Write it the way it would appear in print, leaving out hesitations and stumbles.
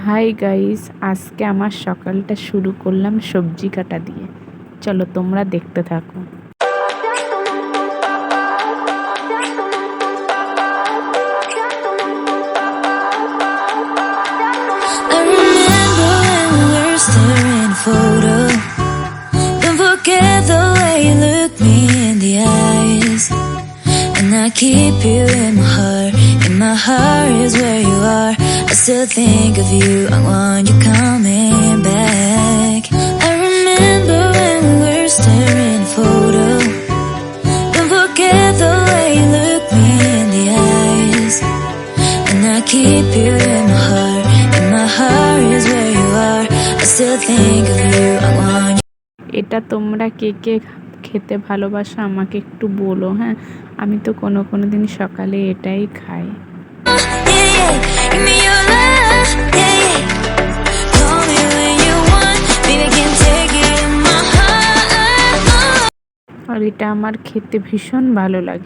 Hi guys, আজকে আমার সকালটা শুরু করলাম সবজি কাটা দিয়ে। চলো তোমরা দেখতে থাকো। I remember when we were staring a photo. Don't forget the way you look me in the eyes. And I keep you in my heart. In my heart is where you are. I still think of you. I want you coming back. I remember when we were staring a photo. Don't forget the way you look me in the eyes. And I keep you in my heart. In my heart is where you are. I still think of you. I want you. এটা তোমরা কে কে খেতে ভালোবাসো আমাকে একটু বলো, হ্যাঁ। আমি তো কোনো দিন সকালে এটাই খাই। Yeah, yeah. Give me your love. Yeah, yeah. Call me when you want. Baby, can take it in my heart. আর এটা আমার খেতে ভীষণ ভালো লাগে।